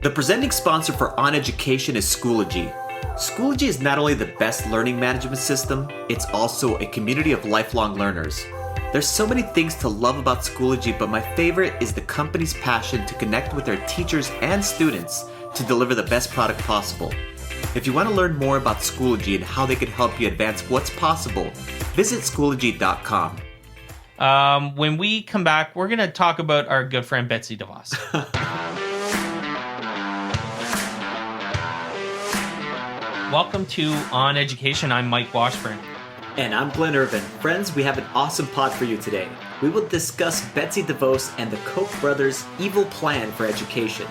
The presenting sponsor for On Education is Schoology. Schoology is not only the best learning management system, it's also a community of lifelong learners. There's so many things to love about Schoology, but my favorite is the company's passion to connect with their teachers and students to deliver the best product possible. If you want to learn more about Schoology and how they can help you advance what's possible, visit Schoology.com. When we come back, we're going to talk about our good friend Betsy DeVos. Welcome to On Education. I'm Mike Washburn. And I'm Glen Irvin. Friends, we have an awesome pod for you today. We will discuss Betsy DeVos and the Koch brothers' evil plan for education,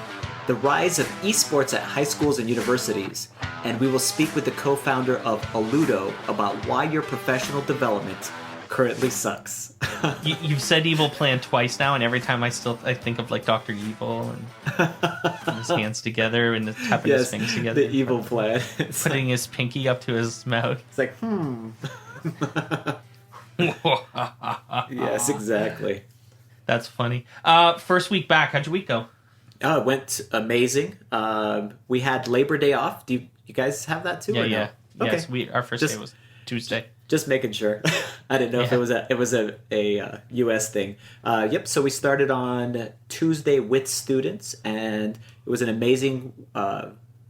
the rise of esports at high schools and universities, and we will speak with the co-founder of Alludo about why your professional development currently sucks. You've said evil plan twice now, and every time I think of like Dr. Evil and his hands together and tapping his fingers together. The evil plan. Putting his pinky up to his mouth. It's like, Yes, exactly. That's funny. First week back, how'd your week go? It went amazing. We had Labor Day off. Do you guys have that too? Yeah. No? Okay. Yes, our first day was Tuesday. Just making sure. I didn't know if it was a U.S. thing. So we started on Tuesday with students, and it was an amazing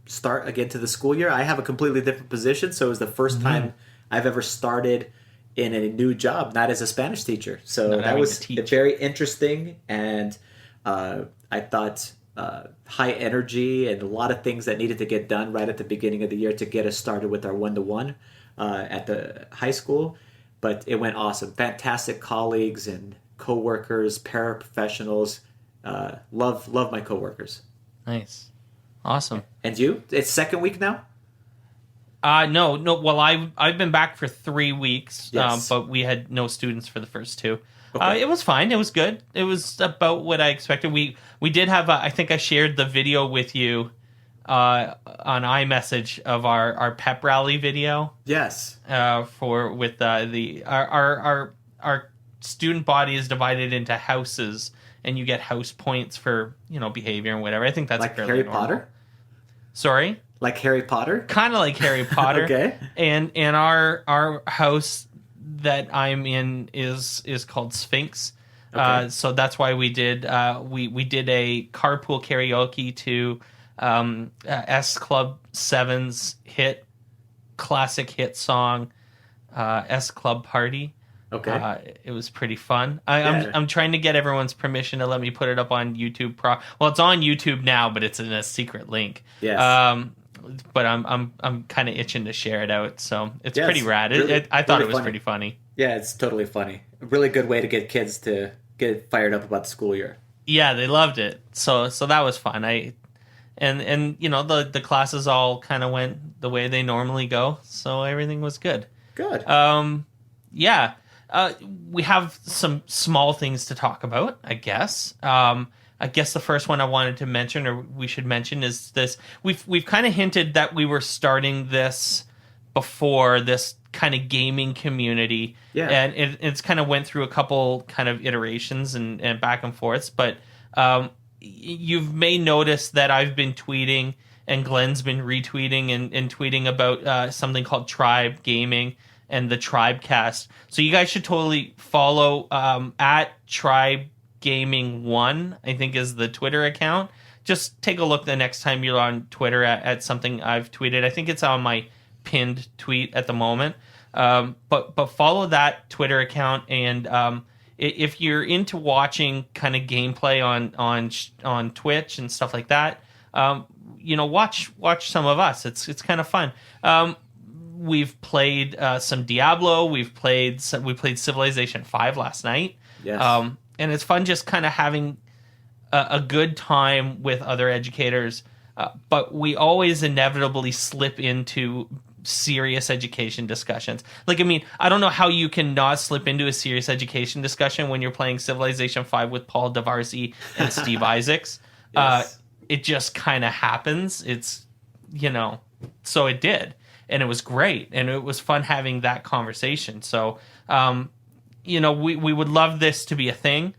start again to the school year. I have a completely different position, so it was the first time I've ever started in a new job, not as a Spanish teacher. So that was very interesting, and I thought high energy and a lot of things that needed to get done right at the beginning of the year to get us started with our one-to-one at the high school. But it went awesome. Fantastic colleagues and coworkers, paraprofessionals. Love my coworkers. Nice. Awesome. And you? It's second week now? No. Well, I've been back for 3 weeks, Yes. but we had no students for the first 2. Okay. It was fine. It was good. It was about what I expected. We did have. I think I shared the video with you on iMessage of our pep rally video. Yes. Our student body is divided into houses, and you get house points for behavior and whatever. I think that's like fairly Harry normal. Potter. Sorry. Like Harry Potter? Kind of like Harry Potter. Okay. And our house that I'm in is called Sphinx. Okay. So that's why we did we did a carpool karaoke to S Club 7's classic hit song S Club Party. Okay. It was pretty fun. I'm trying to get everyone's permission to let me put it up on YouTube. Well, it's on YouTube now, but it's in a secret link. Yes. But I'm kind of itching to share it out, so it's Yes, pretty rad. really, I thought really it was funny. pretty funny. Yeah, it's totally funny. A really good way to get kids to get fired up about the school year. Yeah, they loved it. So that was fun. And the classes all kind of went the way they normally go, so everything was good. Good. Yeah. We have some small things to talk about, I guess. I guess the first one I wanted to mention, or we should mention, is this. We've kind of hinted that we were starting this before, this kind of gaming community. Yeah. And it's kind of went through a couple kind of iterations and back and forths. But you've may notice that I've been tweeting, and Glen's been retweeting and tweeting about something called Tribe Gaming and the Tribecast. So you guys should totally follow at Tribe Gaming 1, I think is the Twitter account. Just take a look the next time you're on Twitter at something I've tweeted. I think it's on my pinned tweet at the moment. But follow that Twitter account, and if you're into watching kind of gameplay on Twitch and stuff like that, watch some of us. It's kind of fun. We've played some Diablo. We played Civilization 5 last night. Yes. And it's fun just kind of having a good time with other educators. But we always inevitably slip into serious education discussions. I don't know how you can not slip into a serious education discussion when you're playing Civilization 5 with Paul Davarzy and Steve Isaacs. Yes. It just kind of happens. It's, so it did. And it was great. And it was fun having that conversation. So, we would love this to be a thing.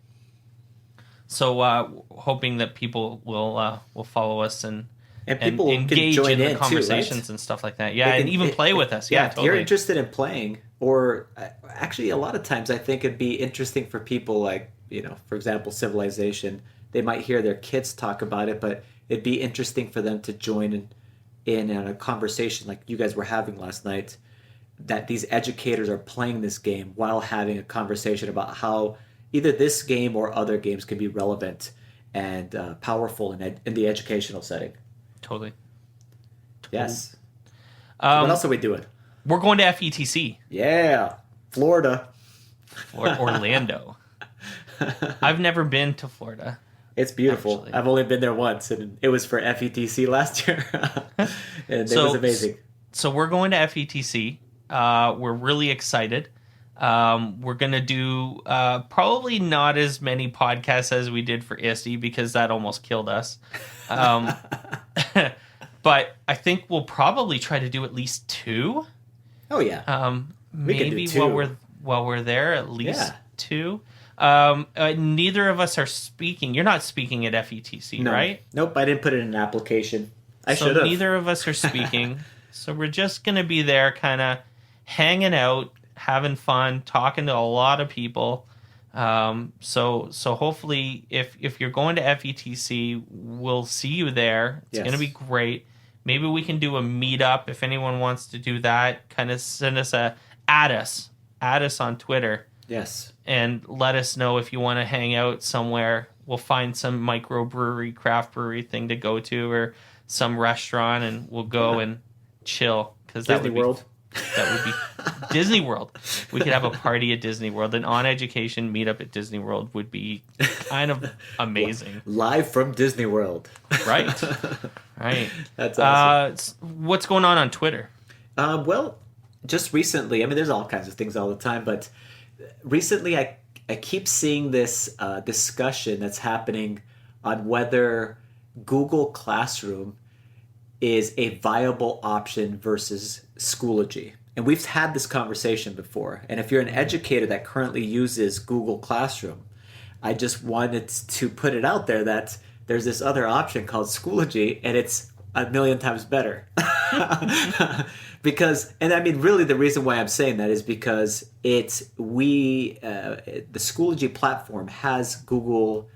So hoping that people will follow us and people can engage join in the in conversations too, right? and stuff like that. Yeah, and even play with us. Yeah, If you're totally. interested in playing, or actually a lot of times I think it'd be interesting for people like, for example, Civilization. They might hear their kids talk about it, but it'd be interesting for them to join in a conversation like you guys were having last night, that these educators are playing this game while having a conversation about how either this game or other games can be relevant and powerful in the educational setting. Totally. Yes. What else are we doing? We're going to FETC. Yeah. Florida. Or Orlando. I've never been to Florida. It's beautiful. Actually. I've only been there once, and it was for FETC last year. And it was amazing. So we're going to FETC. We're really excited. We're going to do probably not as many podcasts as we did for ISTE because that almost killed us. But I think we'll probably try to do at least 2. Oh yeah. Maybe while we're there, at least 2. Neither of us are speaking. You're not speaking at FETC, No. right? Nope, I didn't put it in an application. I should have. So neither of us are speaking. So we're just going to be there kind of hanging out, having fun, talking to a lot of people. So hopefully if you're going to FETC, we'll see you there. It's going to be great. Maybe we can do a meetup if anyone wants to do that. Kind of send us add us on Twitter. Yes. And let us know if you want to hang out somewhere. We'll find some microbrewery, craft brewery thing to go to, or some restaurant, and we'll go and chill. Because that would be Disney World. We could have a party at Disney World. An On Education meetup at Disney World would be kind of amazing. Live from Disney World. Right. That's awesome. What's going on Twitter? Well, just recently, I mean, there's all kinds of things all the time, but recently I keep seeing this discussion that's happening on whether Google Classroom is a viable option versus Schoology. And we've had this conversation before. And if you're an educator that currently uses Google Classroom, I just wanted to put it out there that there's this other option called Schoology, and it's a million times better. Because, and I mean, really the reason why I'm saying that is because the Schoology platform has Google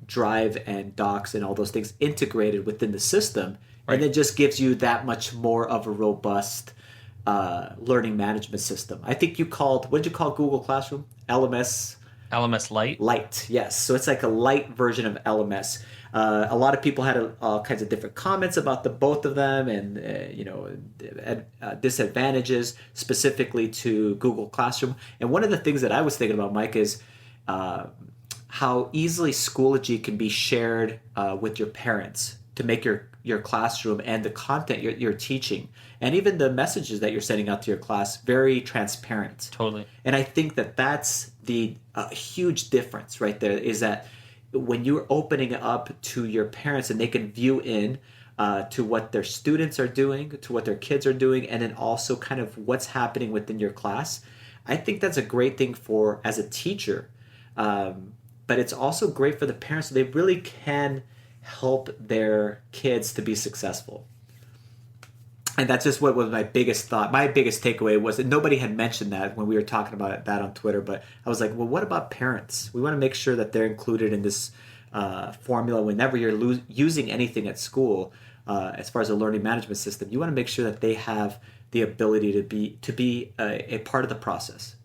Drive and Docs and all those things integrated within the system. Right. And it just gives you that much more of a robust learning management system. I think what did you call Google Classroom? LMS Lite? Lite, yes. So it's like a light version of LMS. A lot of people had all kinds of different comments about both of them, and disadvantages specifically to Google Classroom. And one of the things that I was thinking about, Mike, is how easily Schoology can be shared with your parents to make your classroom and the content you're teaching and even the messages that you're sending out to your class very transparent. Totally. And I think that's the huge difference right there, is that when you're opening it up to your parents and they can view in to what their students are doing, to what their kids are doing, and then also kind of what's happening within your class, I think that's a great thing as a teacher. But it's also great for the parents, so they really can help their kids to be successful. And that's just what was my biggest thought. My biggest takeaway was that nobody had mentioned that when we were talking about that on Twitter, but I was like, well, what about parents? We want to make sure that they're included in this formula whenever you're using anything at school. As far as a learning management system, you want to make sure that they have the ability to be a part of the process.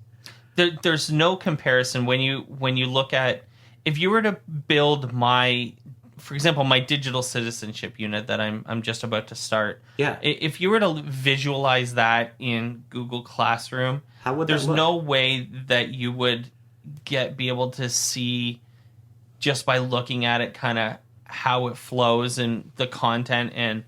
There's no comparison when you look at, if you were to build for example, my digital citizenship unit that I'm just about to start. Yeah. If you were to visualize that in Google Classroom, how would there's that look? no way that you would be able to see just by looking at it kind of how it flows and the content and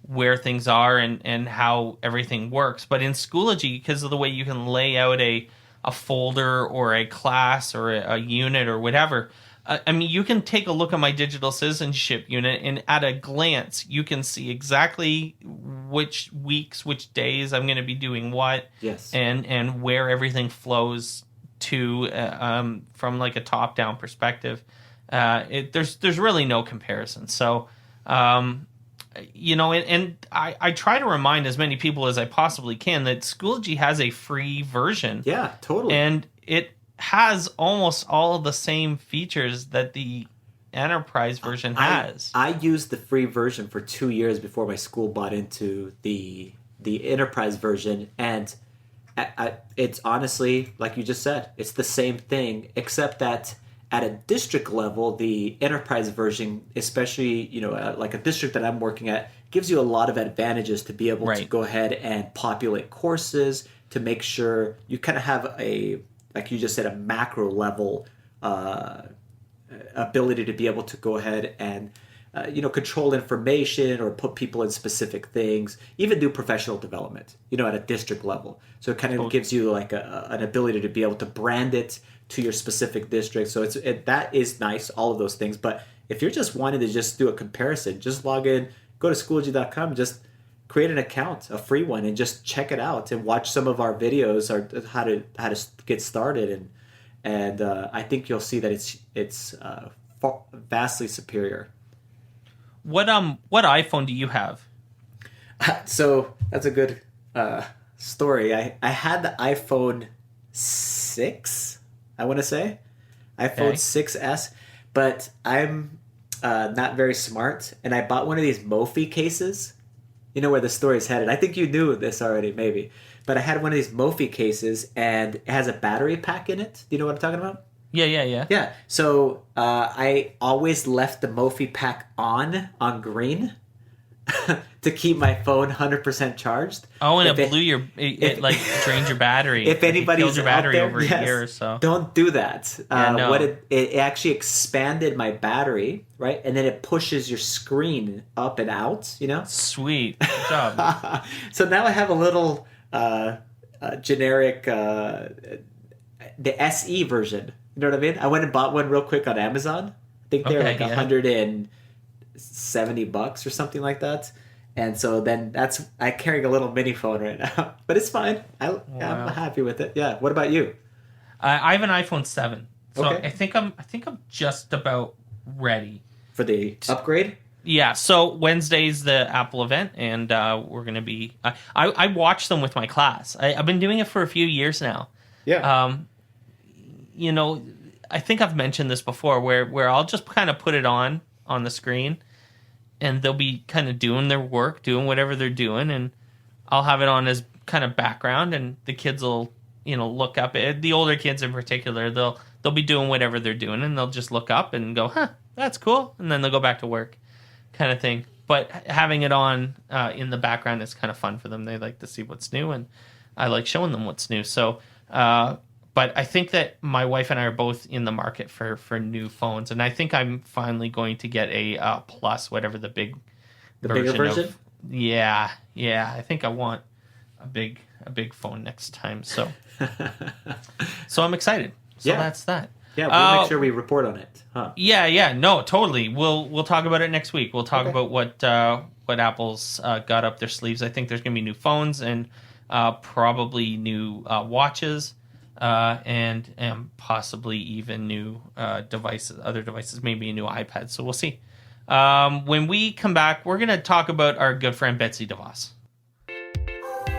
where things are and how everything works. But in Schoology, because of the way you can lay out a folder or a class or a unit or whatever, I mean, you can take a look at my digital citizenship unit, and at a glance, you can see exactly which weeks, which days I'm going to be doing what, yes, and where everything flows to from like a top-down perspective. There's really no comparison. So, and I try to remind as many people as I possibly can that Schoology has a free version. Yeah, totally. And it has almost all of the same features that the enterprise version has. I used the free version for 2 years before my school bought into the enterprise version, and it's honestly, like you just said, it's the same thing, except that at a district level, the enterprise version, especially like a district that I'm working at, gives you a lot of advantages to be able to go ahead and populate courses, to make sure you kind of have a, like you just said, a macro level ability to be able to go ahead and control information or put people in specific things, even do professional development, at a district level. So it kind of gives you like an ability to be able to brand it to your specific district. So that is nice, all of those things. But if you're just wanting to just do a comparison, just log in, go to Schoology.com, just create an account, a free one, and just check it out and watch some of our videos or how to get started. And I think you'll see that it's vastly superior. What iPhone do you have? So that's a good story. I had the iPhone 6, I want to say. iPhone 6S, but I'm not very smart, and I bought one of these Mophie cases. You know where the story's headed. I think you knew this already, maybe. But I had one of these Mophie cases, and it has a battery pack in it. Do you know what I'm talking about? Yeah. Yeah. So I always left the Mophie pack on green to keep my phone 100% charged. Oh, and it blew it like drained your battery. If anybody's kills your battery out there, over a year or so. Don't do that. No. What it actually expanded my battery, right? And then it pushes your screen up and out, Sweet. Good job. So now I have a little generic, the SE version. You know what I mean? I went and bought one real quick on Amazon. I think they're like $170 or something like that. And so then I'm carrying a little mini phone right now, but it's fine. I'm happy with it. Yeah. What about you? I have an iPhone 7, so Okay. I think I'm just about ready For the upgrade? Yeah. So Wednesday's the Apple event, and we're gonna be. I watch them with my class. I've been doing it for a few years now. Yeah. I think I've mentioned this before, where I'll just kind of put it on the screen, and they'll be kind of doing their work, doing whatever they're doing, and I'll have it on as kind of background, and the kids will, look up. The older kids in particular, they'll be doing whatever they're doing, and they'll just look up and go, "Huh, that's cool," and then they'll go back to work, kind of thing. But having it on in the background is kind of fun for them. They like to see what's new, and I like showing them what's new. So. But I think that my wife and I are both in the market for new phones, and I think I'm finally going to get a Plus, whatever the bigger version. Yeah. I think I want a big phone next time. So, so I'm excited. So that's that. Yeah, we'll make sure we report on it. Huh? Yeah. No, totally. We'll talk about it next week. We'll talk about what Apple's got up their sleeves. I think there's going to be new phones and probably new watches. And possibly even new devices, other devices, maybe a new iPad. So we'll see. When we come back, we're going to talk about our good friend Betsy DeVos.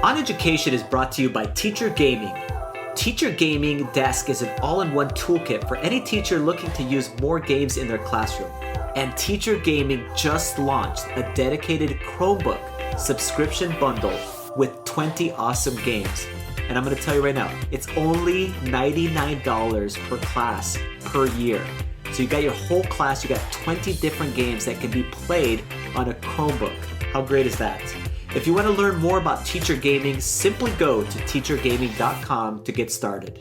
On Education is brought to you by Teacher Gaming. Teacher Gaming Desk is an all-in-one toolkit for any teacher looking to use more games in their classroom. And Teacher Gaming just launched a dedicated Chromebook subscription bundle with 20 awesome games. And I'm going to tell you right now, it's only $99 per class per year. So you got your whole class, you got 20 different games that can be played on a Chromebook. How great is that? If you want to learn more about Teacher Gaming, simply go to teachergaming.com to get started.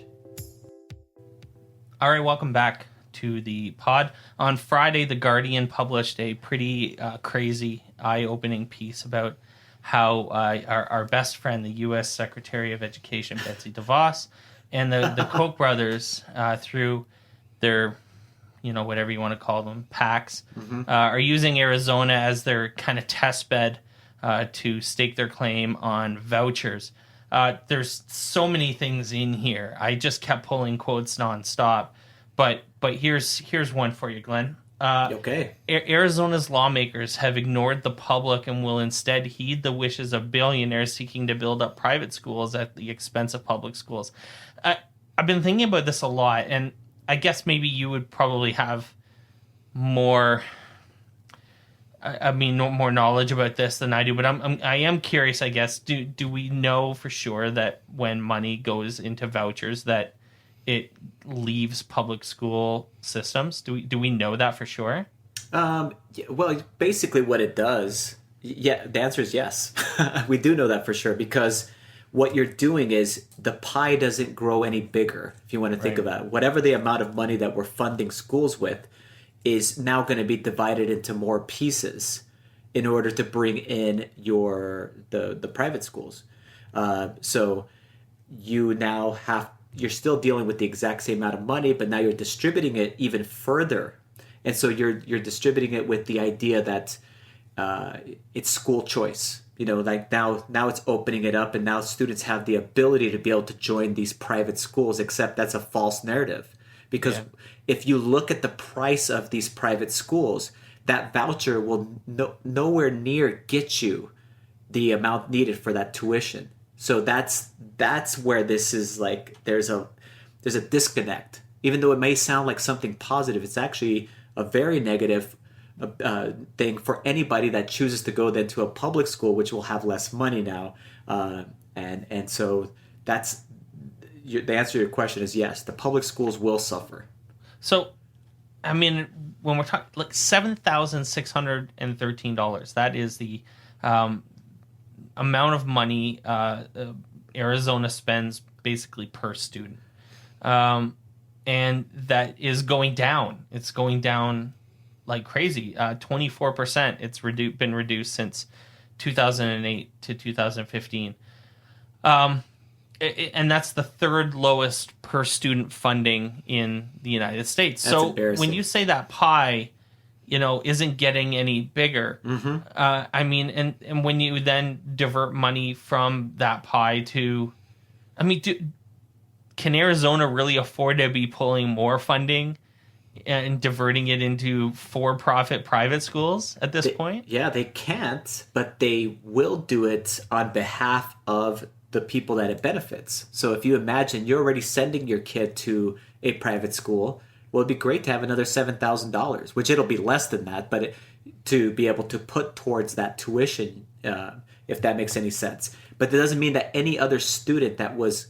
All right, welcome back to the pod. On Friday, The Guardian published a pretty crazy, eye-opening piece about how our best friend, the U.S. Secretary of Education, Betsy DeVos, and the Koch brothers, through their, whatever you want to call them, PACs, are using Arizona as their kind of test bed to stake their claim on vouchers. There's so many things in here. I just kept pulling quotes nonstop. But But here's one for you, Glenn. Okay. Arizona's lawmakers have ignored the public and will instead heed the wishes of billionaires seeking to build up private schools at the expense of public schools. I've been thinking about this a lot, and I guess maybe you would probably have more. More knowledge about this than I do, but I am curious. I guess do we know for sure that when money goes into vouchers that it leaves public school systems? Do we know that for sure? Well, basically, what it does, yeah, the answer is yes. We do know that for sure, because what you're doing is the pie doesn't grow any bigger. If you want to think about it, whatever the amount of money that we're funding schools with is now going to be divided into more pieces in order to bring in the private schools. So you're still dealing with the exact same amount of money, but now you're distributing it even further. And so you're distributing it with the idea that it's school choice. Like now it's opening it up, and now students have the ability to be able to join these private schools, except that's a false narrative. Because if you look at the price of these private schools, that voucher will nowhere near get you the amount needed for that tuition. So that's where this is like there's a disconnect. Even though it may sound like something positive, it's actually a very negative thing for anybody that chooses to go then to a public school, which will have less money now. And so that's the answer to your question is yes. The public schools will suffer. So, I mean, when we're talking like $7,613, that is the amount of money Arizona spends basically per student, and that is going down. It's going down like crazy. 24%. It's been reduced since 2008 to 2015. And that's the third lowest per student funding in the United States. That's so embarrassing. When you say that pie, isn't getting any bigger, and when you then divert money from that pie to, can Arizona really afford to be pulling more funding and diverting it into for-profit private schools at this point? Yeah, they can't, but they will do it on behalf of the people that it benefits. So if you imagine you're already sending your kid to a private school, well, it'd be great to have another $7,000, which it'll be less than that, but to be able to put towards that tuition, if that makes any sense. But that doesn't mean that any other student that was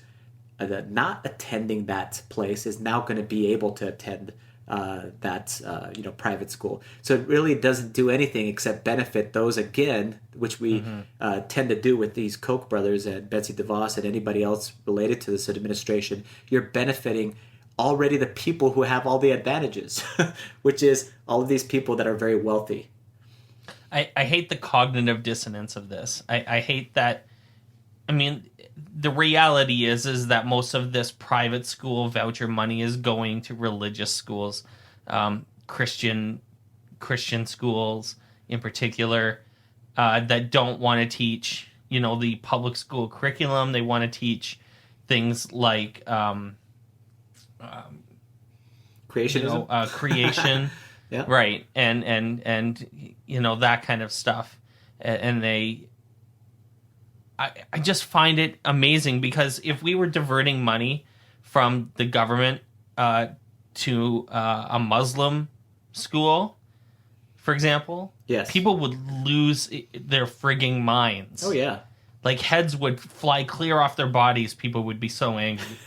not attending that place is now going to be able to attend that private school. So it really doesn't do anything except benefit those, again, which we tend to do with these Koch brothers and Betsy DeVos and anybody else related to this administration. You're benefiting already the people who have all the advantages, which is all of these people that are very wealthy. I hate the cognitive dissonance of this. I hate that. The reality is that most of this private school voucher money is going to religious schools, Christian schools in particular, that don't want to teach, the public school curriculum. They want to teach things like creationism, creation, yeah, right, and that kind of stuff, and they. I just find it amazing because if we were diverting money from the government to a Muslim school, for example, yes, people would lose their frigging minds. Oh, yeah. Like heads would fly clear off their bodies. People would be so angry.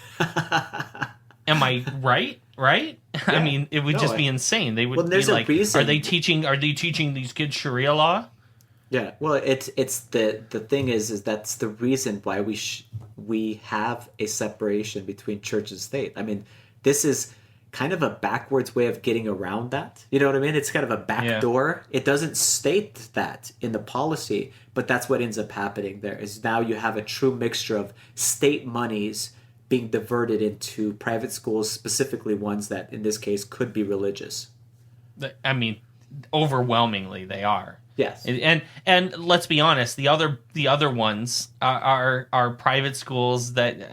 Am I right? Right? Yeah. It would just be insane. They would be like, are they teaching these kids Sharia law? Yeah, well, it's the thing is that's the reason why we have a separation between church and state. This is kind of a backwards way of getting around that. You know what I mean? It's kind of a backdoor. It doesn't state that in the policy, but that's what ends up happening there. Is now you have a true mixture of state monies being diverted into private schools, specifically ones that in this case could be religious. Overwhelmingly they are. Yes, and let's be honest, the other ones are private schools that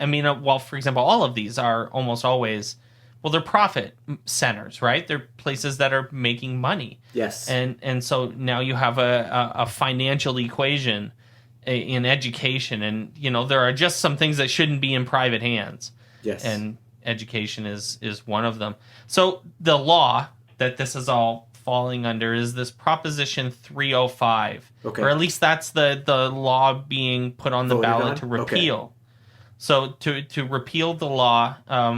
for example, all of these are almost always well, they're profit centers, right? They're places that are making money. Yes. And so now you have a financial equation in education, and there are just some things that shouldn't be in private hands. Yes. And education is one of them. So the law that this is all falling under is this Proposition 305. Okay. Or at least that's the law being put on the ballot to repeal. Okay. So to repeal the law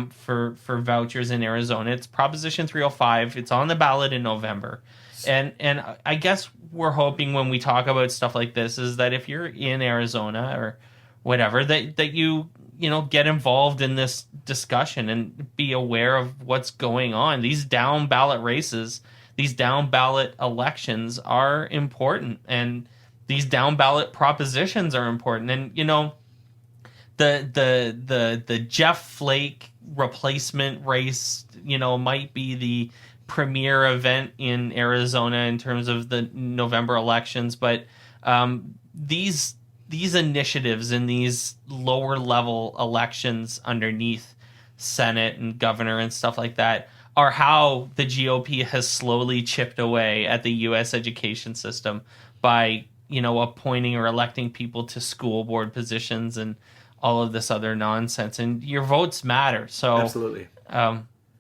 for vouchers in Arizona, it's Proposition 305. It's on the ballot in November. And I guess we're hoping when we talk about stuff like this is that if you're in Arizona or whatever, that you get involved in this discussion and be aware of what's going on. These down ballot races, these down ballot elections are important, and these down ballot propositions are important. And the Jeff Flake replacement race, might be the premier event in Arizona in terms of the November elections, but these initiatives in these lower level elections underneath Senate and governor and stuff like that are how the GOP has slowly chipped away at the U.S. education system by appointing or electing people to school board positions and all of this other nonsense. And your votes matter. So absolutely,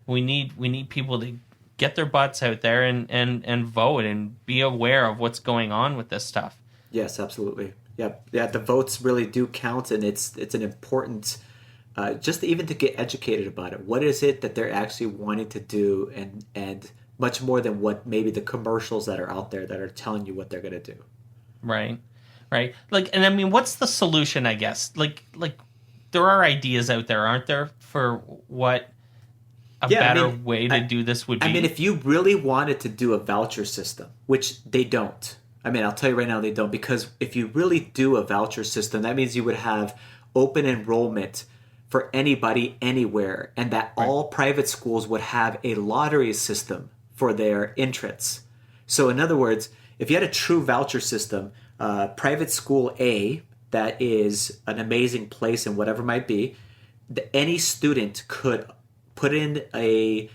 we need people to get their butts out there and vote and be aware of what's going on with this stuff. Yes, absolutely. Yeah. The votes really do count, and it's an important, just even to get educated about it. What is it that they're actually wanting to do, and much more than what maybe the commercials that are out there that are telling you what they're going to do. Right. And I mean, what's the solution? I guess like there are ideas out there, aren't there, for what a better way to do this would be? I mean, if you really wanted to do a voucher system, which they don't. I mean, I'll tell you right now, they don't, because if you really do a voucher system, that means you would have open enrollment for anybody, anywhere, and that all private schools would have a lottery system for their entrance. So in other words, if you had a true voucher system, private school A, that is an amazing place and whatever might be, any student could put in an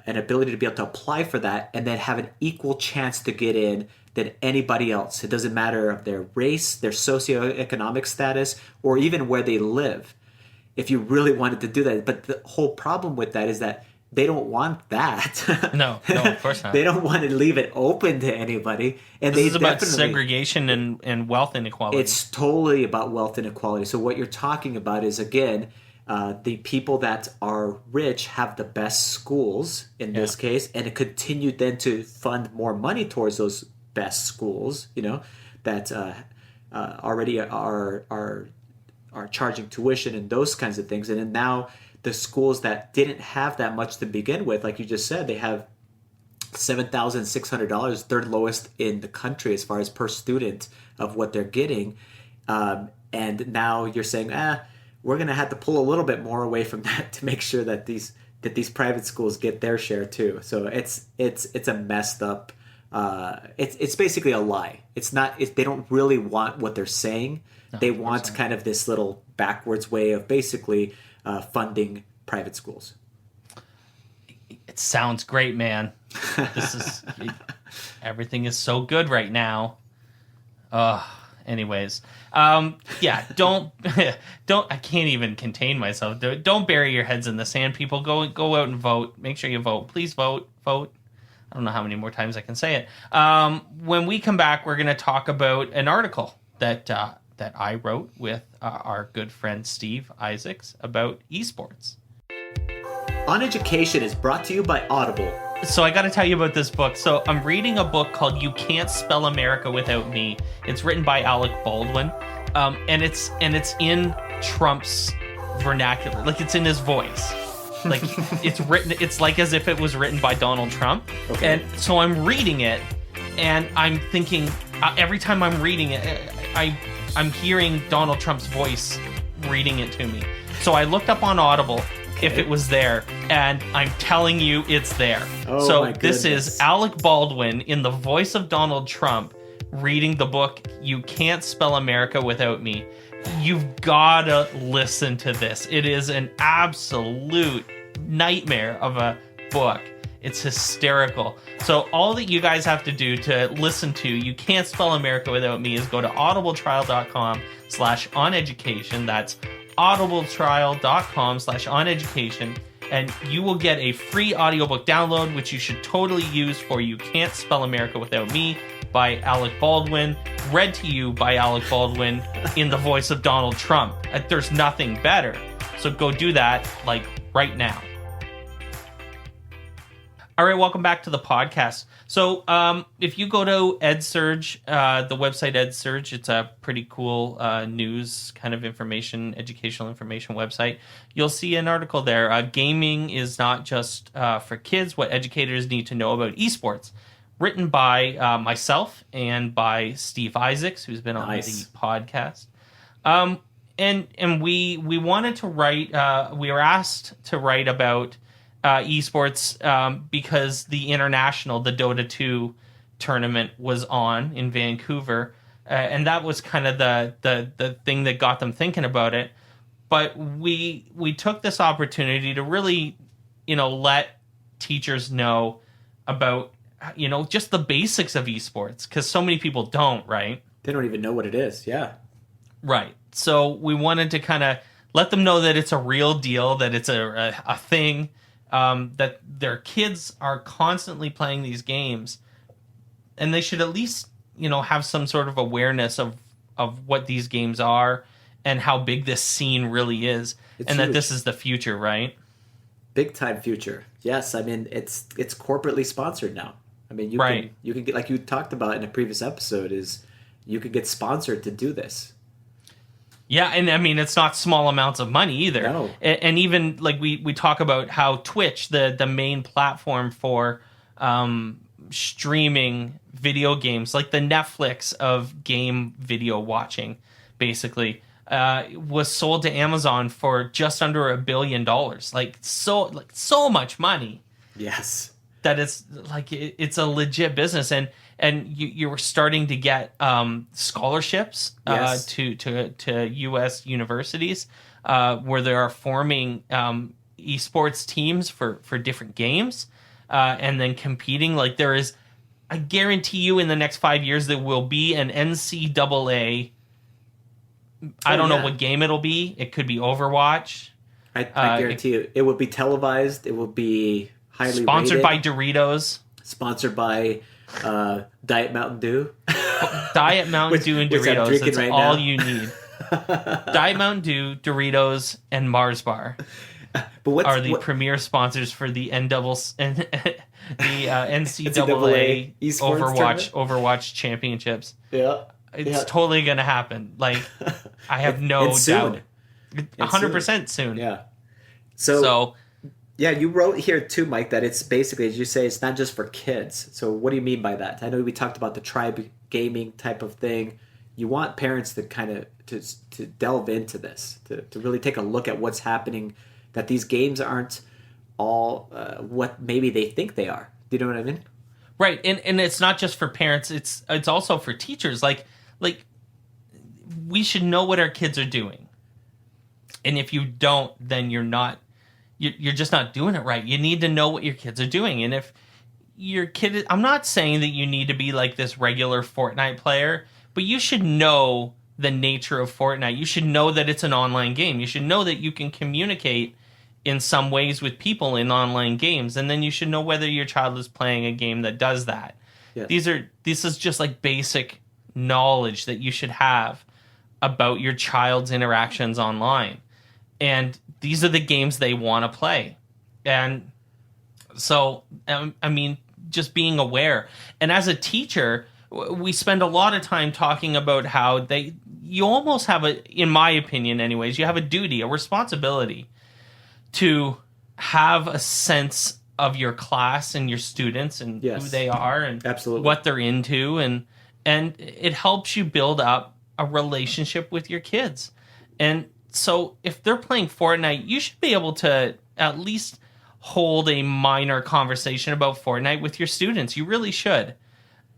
ability to be able to apply for that and then have an equal chance to get in than anybody else. It doesn't matter of their race, their socioeconomic status, or even where they live, if you really wanted to do that. But the whole problem with that is that they don't want that. No, of course not. They don't want to leave it open to anybody. And this is about segregation and wealth inequality. It's totally about wealth inequality. So what you're talking about is, again, the people that are rich have the best schools in this case, and it continued then to fund more money towards those best schools, that already are charging tuition and those kinds of things. And then now the schools that didn't have that much to begin with, like you just said, they have $7,600, third lowest in the country as far as per student of what they're getting. And now you're saying, we're going to have to pull a little bit more away from that to make sure that these private schools get their share too. So it's a messed up. It's basically a lie. It's not. They don't really want what they're saying. No, they want kind of this little backwards way of basically funding private schools. It sounds great, man. Everything is so good right now. Anyways, don't. I can't even contain myself. Don't bury your heads in the sand, people. Go out and vote. Make sure you vote. Please vote. I don't know how many more times I can say it. When we come back, we're going to talk about an article that I wrote with our good friend Steve Isaacs about esports. On Education is brought to you by Audible. So I got to tell you about this book. So I'm reading a book called You Can't Spell America Without Me. It's written by Alec Baldwin, and it's in Trump's vernacular, like it's in his voice. Like it's written, it's like as if it was written by Donald Trump. Okay. And so I'm reading it, and I'm thinking every time I'm reading it, I'm hearing Donald Trump's voice reading it to me. So I looked up on Audible if it was there, and I'm telling you it's there. Oh, so this is Alec Baldwin in the voice of Donald Trump reading the book You Can't Spell America Without Me. You've gotta listen to this. It is an absolute nightmare of a book. It's hysterical. So all that you guys have to do to listen to You Can't Spell America Without Me is go to audibletrial.com/oneducation. That's audibletrial.com/oneducation. And you will get a free audiobook download, which you should totally use for You Can't Spell America Without Me by Alec Baldwin, read to you by Alec Baldwin in the voice of Donald Trump. There's nothing better. So go do that, like, right now. All right, welcome back to the podcast. So if you go to EdSurge, the website EdSurge, it's a pretty cool news kind of information, educational information website. You'll see an article there. Gaming is not just for kids, what educators need to know about esports. Written by myself and by Steve Isaacs, who's been on the podcast. And we wanted to write, we were asked to write about esports because the international, the Dota 2 tournament was on in Vancouver, and that was kind of the thing that got them thinking about it. But we took this opportunity to really, let teachers know about, just the basics of esports, because so many people don't, right? They don't even know what it is. Yeah. Right. So we wanted to kind of let them know that it's a real deal, that it's a thing. That their kids are constantly playing these games, and they should at least, have some sort of awareness of what these games are and how big this scene really is, and huge. That this is the future, right? Big time future. Yes, I mean it's corporately sponsored now. I mean you can get, like you talked about in a previous episode, is you could get sponsored to do this. Yeah, and I mean, it's not small amounts of money either. No. And even, like, we talk about how Twitch, the main platform for streaming video games, like the Netflix of game video watching, basically, was sold to Amazon for just under $1 billion. So much money. Yes. That it's a legit business, and you're starting to get scholarships yes. to U.S. universities where they are forming esports teams for different games and then competing. Like, there is, I guarantee you, in the next 5 years there will be an NCAA. I don't know what game it'll be. It could be Overwatch. I guarantee you, it will be televised. It will be highly sponsored rated. by Doritos. Sponsored by Diet Mountain Dew. Diet Mountain Dew and Doritos. That's right all now. You need. Diet Mountain Dew, Doritos, and Mars Bar are the premier sponsors for the NCAA Overwatch championships. Yeah. It's totally going to happen. Like, I have no doubt. 100% soon. Yeah. So yeah, you wrote here too, Mike, that it's basically, as you say, it's not just for kids. So what do you mean by that? I know we talked about the tribe gaming type of thing. You want parents to kind of to delve into this, to really take a look at what's happening, that these games aren't all what maybe they think they are. Do you know what I mean? Right, and it's not just for parents. It's also for teachers. Like we should know what our kids are doing, and if you don't, then you're just not doing it right. You need to know what your kids are doing. And if your kid, I'm not saying that you need to be like this regular Fortnite player, but you should know the nature of Fortnite. You should know that it's an online game. You should know that you can communicate in some ways with people in online games. And then you should know whether your child is playing a game that does that. Yes. This is just like basic knowledge that you should have about your child's interactions online. And these are the games they want to play. And so, I mean, just being aware. And as a teacher, we spend a lot of time talking about how you almost have in my opinion anyways, you have a duty, a responsibility to have a sense of your class and your students and yes. who they are and absolutely. What they're into. And it helps you build up a relationship with your kids. And so if they're playing Fortnite, you should be able to at least hold a minor conversation about Fortnite with your students. You really should.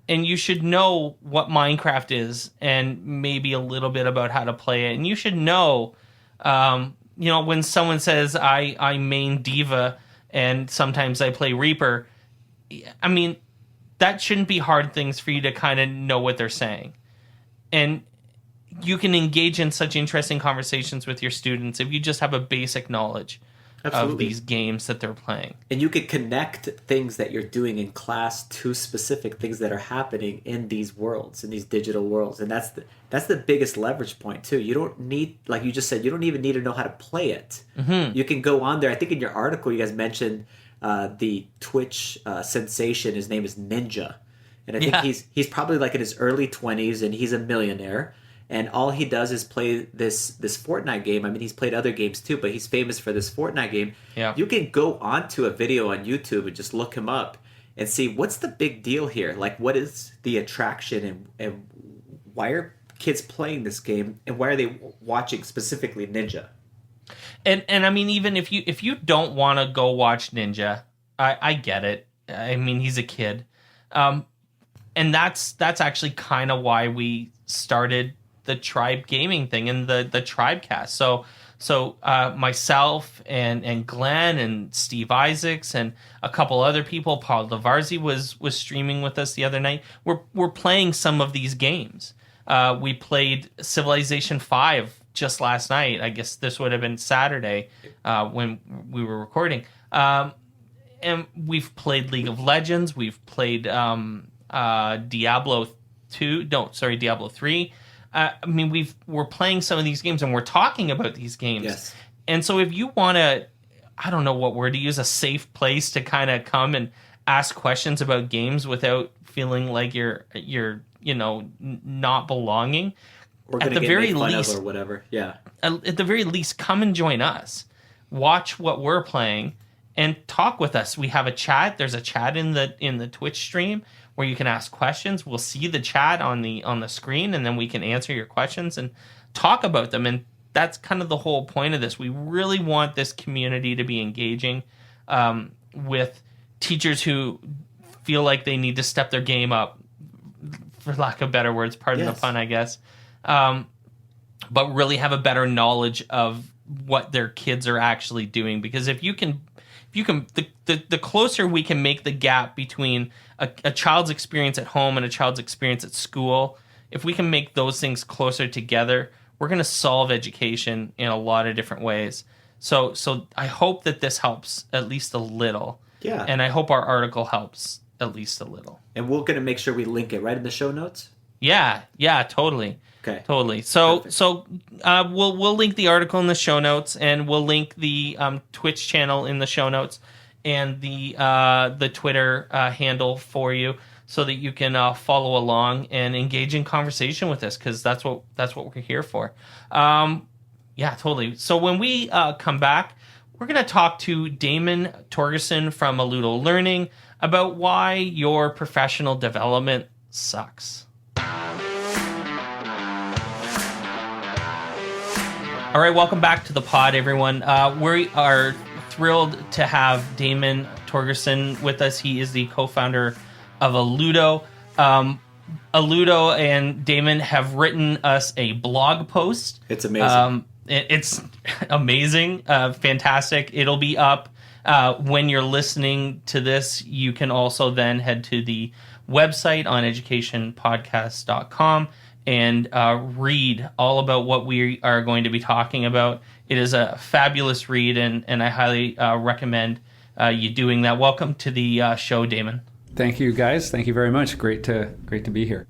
And you should know what Minecraft is and maybe a little bit about how to play it. And you should know when someone says I main Diva and sometimes I play Reaper, I mean, that shouldn't be hard things for you to kind of know what they're saying. And you can engage in such interesting conversations with your students if you just have a basic knowledge of these games that they're playing. And you could connect things that you're doing in class to specific things that are happening in these worlds, in these digital worlds. And that's the biggest leverage point too. You don't need, like you just said, you don't even need to know how to play it. Mm-hmm. You can go on there. I think in your article you guys mentioned the Twitch sensation. His name is Ninja. And I think he's probably like in his early 20s, and he's a millionaire. And all he does is play this Fortnite game. I mean, he's played other games too, but he's famous for this Fortnite game. Yeah. You can go onto a video on YouTube and just look him up and see what's the big deal here. Like, what is the attraction, and why are kids playing this game, and why are they watching specifically Ninja? And I mean, even if you don't want to go watch Ninja, I get it. I mean, he's a kid, and that's actually kind of why we started the Tribe Gaming thing and the Tribecast. So myself and Glen and Steve Isaacs and a couple other people, Paul Lavarzi was streaming with us the other night. We're playing some of these games. We played Civilization 5 just last night. I guess this would have been Saturday when we were recording. And we've played League of Legends. We've played Diablo 3. I mean, we're playing some of these games and we're talking about these games. Yes. And so if you want to, I don't know what word to use, a safe place to kind of come and ask questions about games without feeling like you're not belonging. Or at the very least, or whatever. Yeah. At the very least, come and join us. Watch what we're playing and talk with us. We have a chat. There's a chat in the Twitch stream where you can ask questions. We'll see the chat on the screen, and then we can answer your questions and talk about them. And that's kind of the whole point of this. We really want this community to be engaging with teachers who feel like they need to step their game up, for lack of better words, pardon the pun, I guess, but really have a better knowledge of what their kids are actually doing. Because if you can, the closer we can make the gap between a child's experience at home and a child's experience at school, if we can make those things closer together, we're going to solve education in a lot of different ways. So I hope that this helps at least a little. Yeah. And I hope our article helps at least a little. And we're going to make sure we link it right in the show notes. Yeah, totally. Okay. Totally. So we'll link the article in the show notes, and we'll link the Twitch channel in the show notes, and the Twitter handle for you, so that you can follow along and engage in conversation with us, because that's what we're here for. Yeah, totally. So when we come back, we're going to talk to Damon Torgerson from Alludo Learning about why your professional development sucks. All right, welcome back to the pod, everyone. We are thrilled to have Damon Torgerson with us. He is the co-founder of Alludo. Alludo and Damon have written us a blog post. It's amazing. It's amazing, fantastic. It'll be up when you're listening to this. You can also then head to the website on educationpodcast.com and read all about what we are going to be talking about. It is a fabulous read, and I highly recommend you doing that. Welcome to the show, Damon. Thank you, guys. Thank you very much. Great to be here.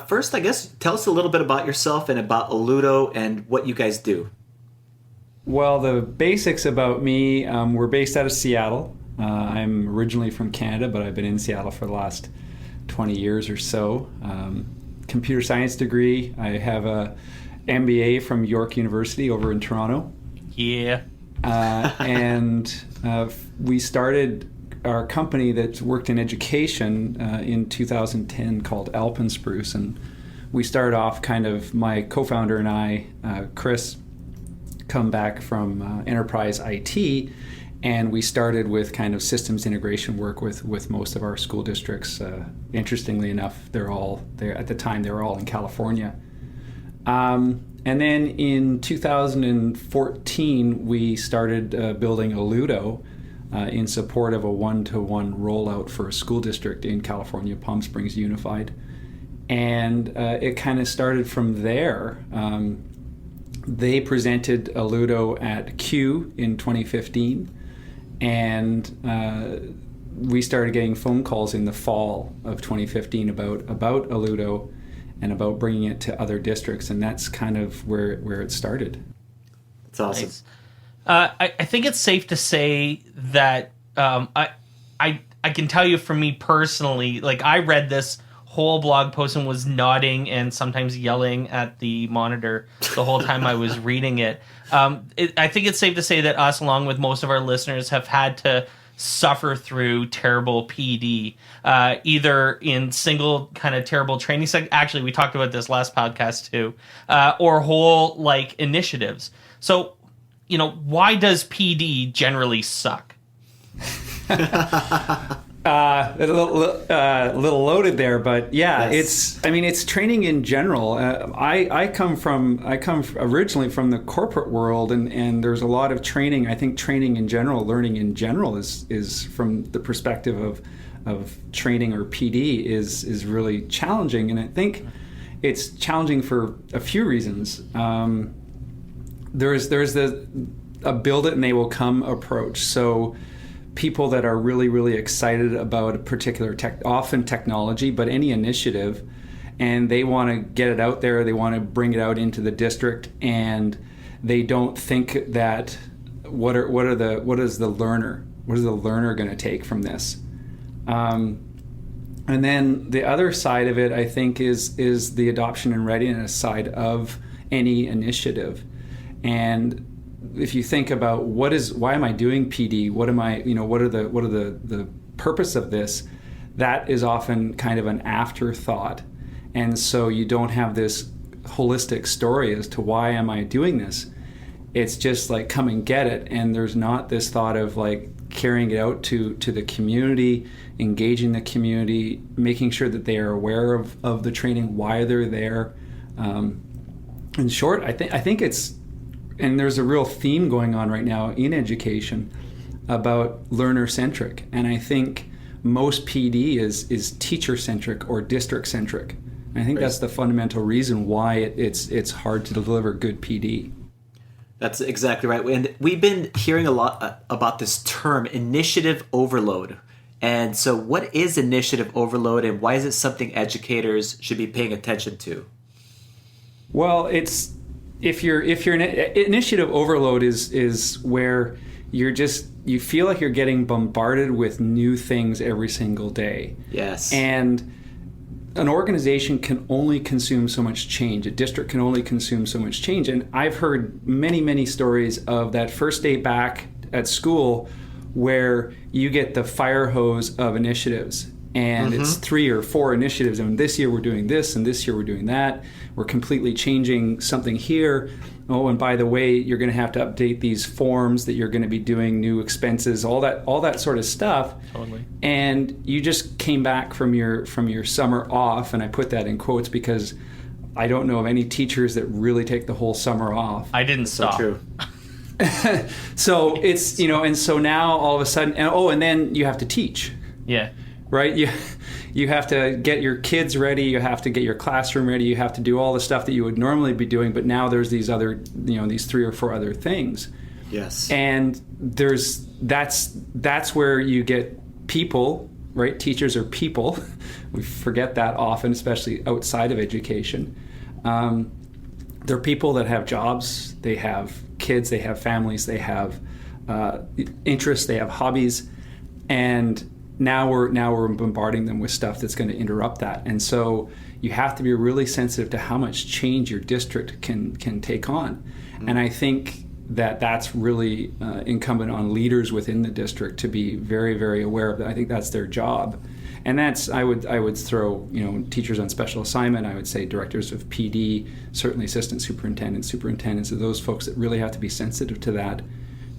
First, I guess, tell us a little bit about yourself and about Alludo and what you guys do. Well, the basics about me, we're based out of Seattle. I'm originally from Canada, but I've been in Seattle for the last 20 years or so. Computer science degree. I have a MBA from York University over in Toronto. Yeah. And we started our company that worked in education in 2010 called Alpenspruce. And we started off kind of, my co-founder and I, Chris, come back from enterprise IT, and we started with kind of systems integration work with most of our school districts. Interestingly enough, at the time they were all in California. And then in 2014, we started building Alludo in support of a one-to-one rollout for a school district in California, Palm Springs Unified. And it kind of started from there. They presented Alludo at Q in 2015, and we started getting phone calls in the fall of 2015 about Alludo and about bringing it to other districts, and that's kind of where it started. That's awesome. Nice. I think it's safe to say that I can tell you from me personally, like I read this whole blog post and was nodding and sometimes yelling at the monitor the whole time I was reading it. I think it's safe to say that us, along with most of our listeners, have had to suffer through terrible PD, either in single kind of terrible training. Actually, we talked about this last podcast too, or whole like initiatives. So, why does PD generally suck? A little loaded there, but yeah, yes. it's training in general. I come originally from the corporate world, and there's a lot of training. I think training in general, learning in general, is from the perspective of training or PD is really challenging, and I think it's challenging for a few reasons. There's a build it and they will come approach. So people that are really, really excited about a particular often technology, but any initiative, and they want to get it out there, they want to bring it out into the district, and they don't think that what is the learner going to take from this? And then the other side of it, I think, is the adoption and readiness side of any initiative. And if you think about why am I doing PD? What are the purpose of this? That is often kind of an afterthought. And so you don't have this holistic story as to why am I doing this? It's just like come and get it. And there's not this thought of like carrying it out to the community, engaging the community, making sure that they are aware of the training, why they're there. In short, I think it's, and there's a real theme going on right now in education about learner-centric. And I think most PD is teacher-centric or district-centric. And I think that's the fundamental reason why it's hard to deliver good PD. That's exactly right. And we've been hearing a lot about this term, initiative overload. And so what is initiative overload, and why is it something educators should be paying attention to? Well, it's if you're initiative overload is where you feel like you're getting bombarded with new things every single day. Yes. And an organization can only consume so much change. A district can only consume so much change. And I've heard many, many stories of that first day back at school where you get the fire hose of initiatives. And it's 3 or 4 initiatives. And this year we're doing this, and this year we're doing that. We're completely changing something here. Oh, and by the way, you're going to have to update these forms that you're going to be doing, new expenses, all that sort of stuff. Totally. And you just came back from your summer off, and I put that in quotes because I don't know of any teachers that really take the whole summer off. I didn't stop. So true. So it's, and so now all of a sudden, and then you have to teach. Yeah. Right? You have to get your kids ready, you have to get your classroom ready, you have to do all the stuff that you would normally be doing, but now there's these other, these 3 or 4 other things. Yes. And that's where you get people, right? Teachers are people. We forget that often, especially outside of education. They're people that have jobs, they have kids, they have families, they have interests, they have hobbies, and now we're bombarding them with stuff that's going to interrupt that. And so you have to be really sensitive to how much change your district can take on. And I think that's really incumbent on leaders within the district to be very, very aware of that. I think that's their job. And that's, I would throw, teachers on special assignment, I would say directors of PD, certainly assistant superintendents are those folks that really have to be sensitive to that.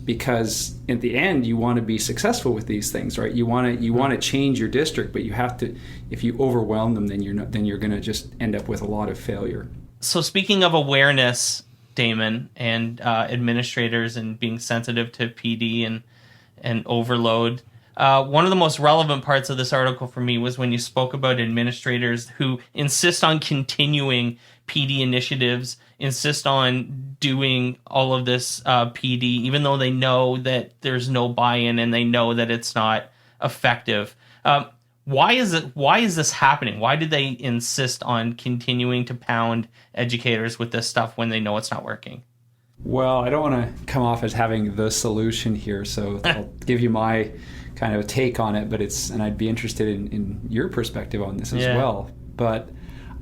Because at the end, you want to be successful with these things, right? You want to change your district, but you have to. If you overwhelm them, then you're going to just end up with a lot of failure. So speaking of awareness, Damon, and administrators and being sensitive to PD and overload, one of the most relevant parts of this article for me was when you spoke about administrators who insist on continuing PD initiatives, insist on doing all of this PD, even though they know that there's no buy-in and they know that it's not effective. Why is this happening? Why did they insist on continuing to pound educators with this stuff when they know it's not working? Well, I don't want to come off as having the solution here, so I'll give you my kind of take on it, and I'd be interested in your perspective on this as well. But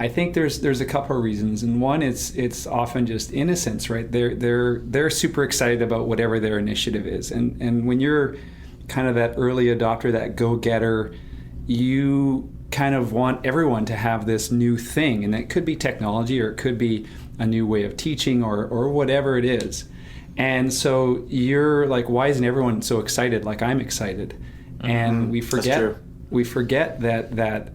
I think there's a couple of reasons, and one, it's often just innocence, right? They're super excited about whatever their initiative is, and when you're kind of that early adopter, that go-getter, you kind of want everyone to have this new thing, and it could be technology or it could be a new way of teaching or whatever it is. And so you're like, why isn't everyone so excited like I'm excited? Mm-hmm. And we forget that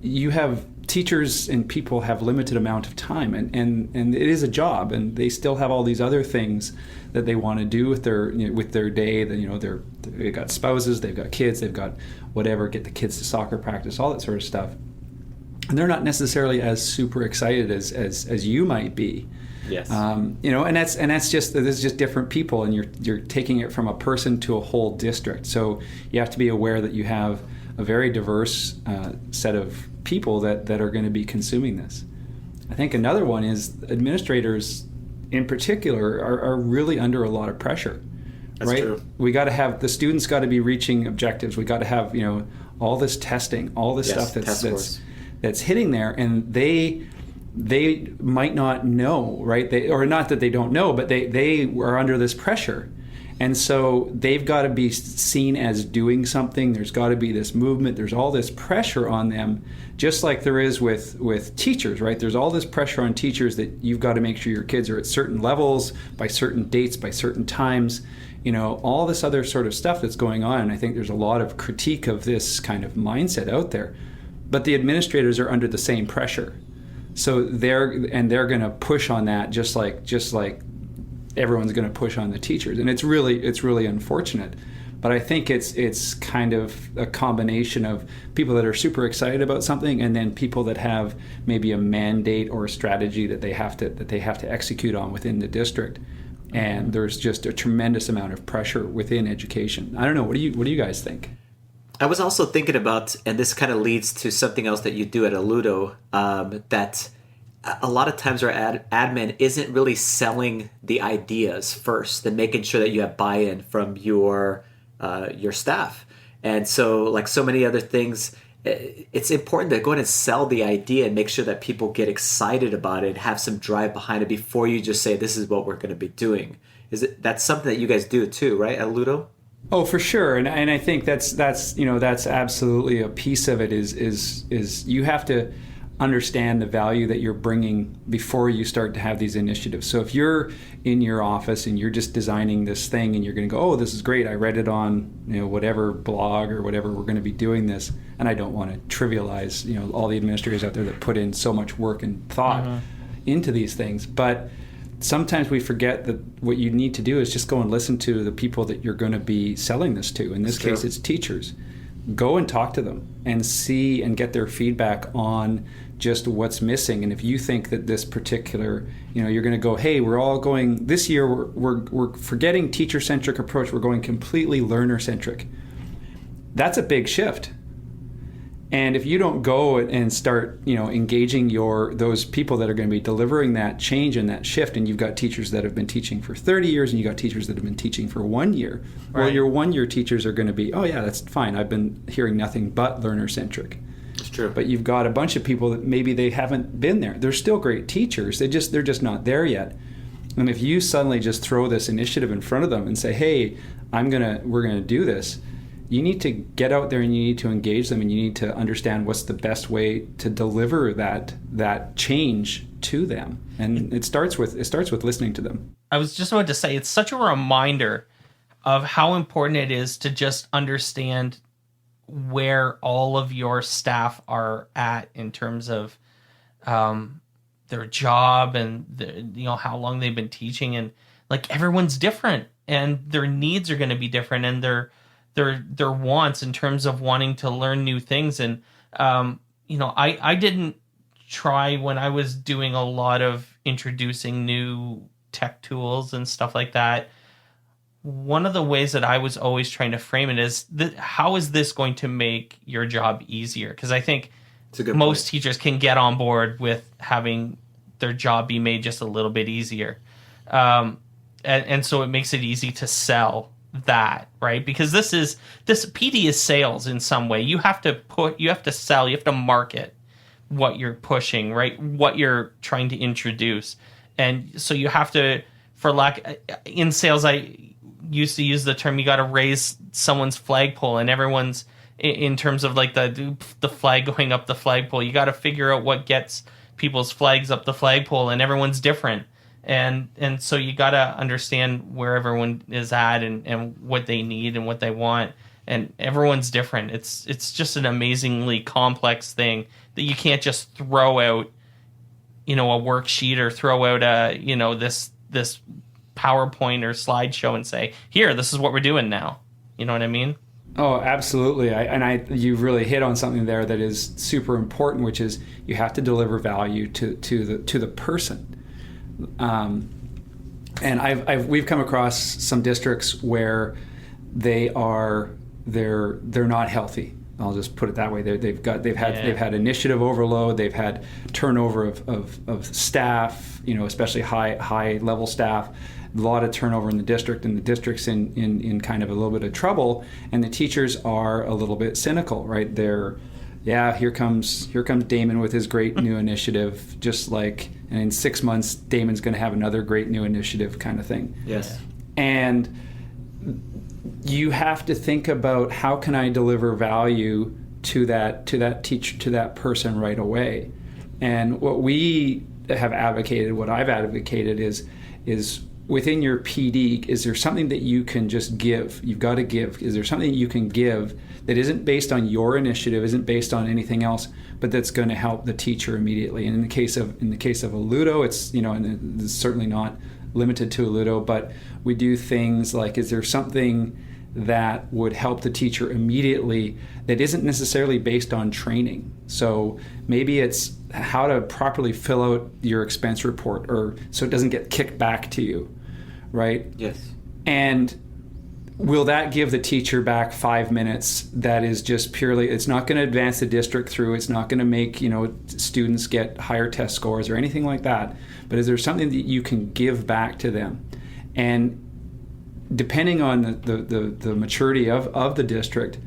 you have teachers and people have limited amount of time, and it is a job, and they still have all these other things that they want to do with their day. That they've got spouses, they've got kids, they've got whatever, get the kids to soccer practice, all that sort of stuff. And they're not necessarily as super excited as you might be. Yes. And that's just different people, and you're taking it from a person to a whole district. So you have to be aware that you have a very diverse set of people that are going to be consuming this. I think another one is administrators in particular are really under a lot of pressure. That's right? True. We got to have the students got to be reaching objectives. We got to have all this testing, all this stuff that's hitting there, and they might not know, right? Or not that they don't know, but they are under this pressure. And so they've got to be seen as doing something. There's got to be this movement. There's all this pressure on them, just like there is with teachers, right? There's all this pressure on teachers that you've got to make sure your kids are at certain levels, by certain dates, by certain times, all this other sort of stuff that's going on. And I think there's a lot of critique of this kind of mindset out there. But the administrators are under the same pressure. So they're going to push on that just like everyone's going to push on the teachers, and it's really unfortunate. But I think it's kind of a combination of people that are super excited about something, and then people that have maybe a mandate or a strategy that they have to execute on within the district. And there's just a tremendous amount of pressure within education. I don't know. What do you guys think? I was also thinking about, and this kind of leads to something else that you do at Alludo, that a lot of times our admin isn't really selling the ideas first and making sure that you have buy-in from your staff. And so, like so many other things, it's important to go ahead and sell the idea and make sure that people get excited about it, have some drive behind it before you just say, this is what we're going to be doing. That's something that you guys do too, right, at Alludo? Oh, for sure, and I think that's absolutely a piece of it. Is you have to understand the value that you're bringing before you start to have these initiatives. So if you're in your office and you're just designing this thing and you're going to go, oh, this is great, I read it on whatever blog or whatever, we're going to be doing this, and I don't want to trivialize all the administrators out there that put in so much work and thought into these things, but sometimes we forget that what you need to do is just go and listen to the people that you're going to be selling this to. In this case, it's teachers. Go and talk to them and see and get their feedback on just what's missing. And if you think that this particular, you're going to go, hey, we're all going this year, we're forgetting teacher-centric approach. We're going completely learner-centric. That's a big shift. And if you don't go and start, engaging those people that are going to be delivering that change and that shift, and you've got teachers that have been teaching for 30 years and you've got teachers that have been teaching for 1 year, right. Well, your 1 year teachers are going to be, oh yeah, that's fine. I've been hearing nothing but learner-centric. It's true. But you've got a bunch of people that maybe they haven't been there. They're still great teachers. They're just not there yet. And if you suddenly just throw this initiative in front of them and say, hey, we're going to do this, you need to get out there and you need to engage them, and you need to understand what's the best way to deliver that change to them. And it starts with listening to them. I was just about to say, it's such a reminder of how important it is to just understand where all of your staff are at in terms of their job and how long they've been teaching, and like everyone's different and their needs are going to be different, and their wants in terms of wanting to learn new things. And I didn't try when I was doing a lot of introducing new tech tools and stuff like that. One of the ways that I was always trying to frame it is how is this going to make your job easier? Because I think most teachers can get on board with having their job be made just a little bit easier. And so it makes it easy to sell that, right? Because this PD is sales in some way. You have to sell, you have to market what you're pushing, right? What you're trying to introduce. And so you have to, in sales, I used to use the term, you got to raise someone's flagpole, and everyone's, in terms of like the flag going up the flagpole, you got to figure out what gets people's flags up the flagpole, and everyone's different. And so you got to understand where everyone is at and what they need and what they want. And everyone's different. It's just an amazingly complex thing that you can't just throw out, a worksheet or throw out this PowerPoint or slideshow and say, here, this is what we're doing now. You know what I mean? Oh, absolutely. You've really hit on something there that is super important, which is you have to deliver value to the person. And we've come across some districts where they're not healthy. I'll just put it that way. They've had initiative overload. They've had turnover of staff, especially high level staff. A lot of turnover in the district, and the district's in kind of a little bit of trouble. And the teachers are a little bit cynical, right? Here comes Damon with his great new initiative, and in 6 months Damon's going to have another great new initiative, kind of thing. Yes. And you have to think about, how can I deliver value to that teacher, to that person right away? And what I've advocated is within your PD, is there something that you can just give? You've got to give. Is there something you can give that isn't based on your initiative, isn't based on anything else, but that's going to help the teacher immediately? And in the case of Alludo, it's and it's certainly not limited to Alludo, but we do things like, is there something that would help the teacher immediately that isn't necessarily based on training? So maybe it's how to properly fill out your expense report, or so it doesn't get kicked back to you, right? Yes. And will that give the teacher back 5 minutes that is just purely, it's not going to advance the district through, it's not going to make students get higher test scores or anything like that, but is there something that you can give back to them? And depending on the maturity of the district,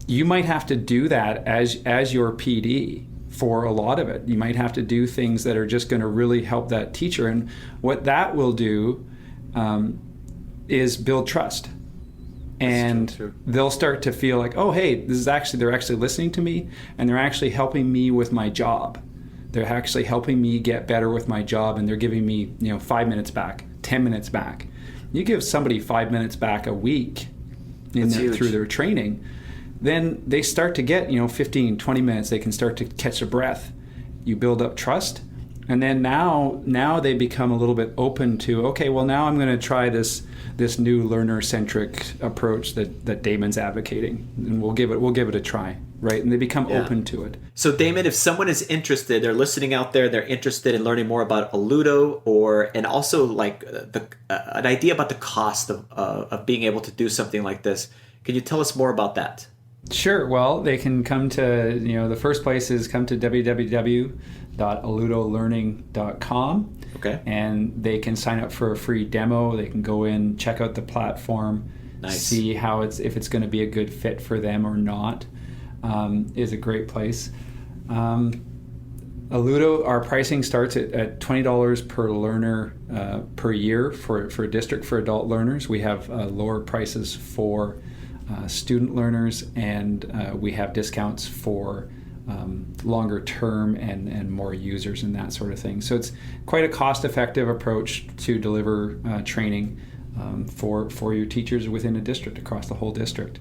you might have to do that as your PD for a lot of it. You might have to do things that are just going to really help that teacher. And what that will do is build trust. And they'll start to feel like, oh, hey, they're actually listening to me, and they're actually helping me with my job. They're actually helping me get better with my job, and they're giving me 5 minutes back, 10 minutes back. You give somebody 5 minutes back a week through their training, then they start to get 15, 20 minutes. They can start to catch a breath. You build up trust, and then now they become a little bit open to, okay, well, now I'm going to try this new learner-centric approach that Damon's advocating, and we'll give it a try, right? And they become open to it. So Damon, if someone is interested, they're listening out there, they're interested in learning more about Alludo, and also like an idea about the cost of being able to do something like this, can you tell us more about that? Sure. Well, they can come to, the first place is come to www.alludolearning.com. Okay. And they can sign up for a free demo. They can go in, check out the platform, see if it's going to be a good fit for them or not. Is a great place. Alludo, our pricing starts at $20 per learner per year for a district for adult learners. We have lower prices for student learners, and we have discounts for longer term and more users and that sort of thing. So it's quite a cost-effective approach to deliver training for your teachers within a district, across the whole district.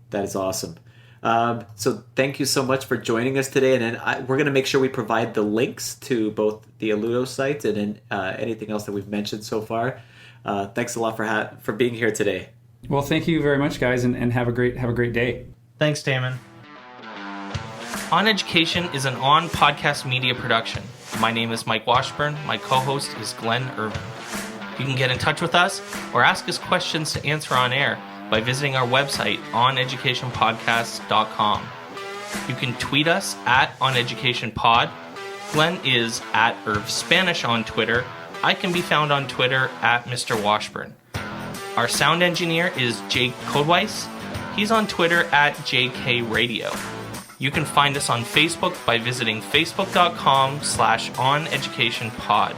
That is awesome. So thank you so much for joining us today. And then we're going to make sure we provide the links to both the Alludo site and then anything else that we've mentioned so far. Thanks a lot for being here today. Well, thank you very much, guys, and have a great day. Thanks, Damon. On Education is an on-podcast media production. My name is Mike Washburn. My co-host is Glen Irvin. You can get in touch with us or ask us questions to answer on air by visiting our website, oneducationpodcast.com. You can tweet us at oneducationpod. Glen is at IrvSpanish on Twitter. I can be found on Twitter at Mr. Washburn. Our sound engineer is Jake Codeweiss. He's on Twitter at JKRadio. You can find us on Facebook by visiting facebook.com/oneducationpod.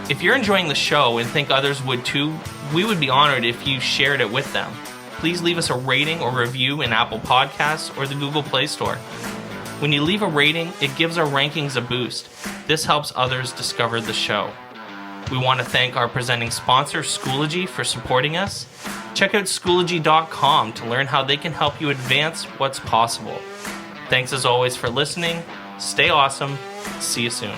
If you're enjoying the show and think others would too, we would be honored if you shared it with them. Please leave us a rating or review in Apple Podcasts or the Google Play Store. When you leave a rating, it gives our rankings a boost. This helps others discover the show. We want to thank our presenting sponsor, Schoology, for supporting us. Check out Schoology.com to learn how they can help you advance what's possible. Thanks as always for listening. Stay awesome. See you soon.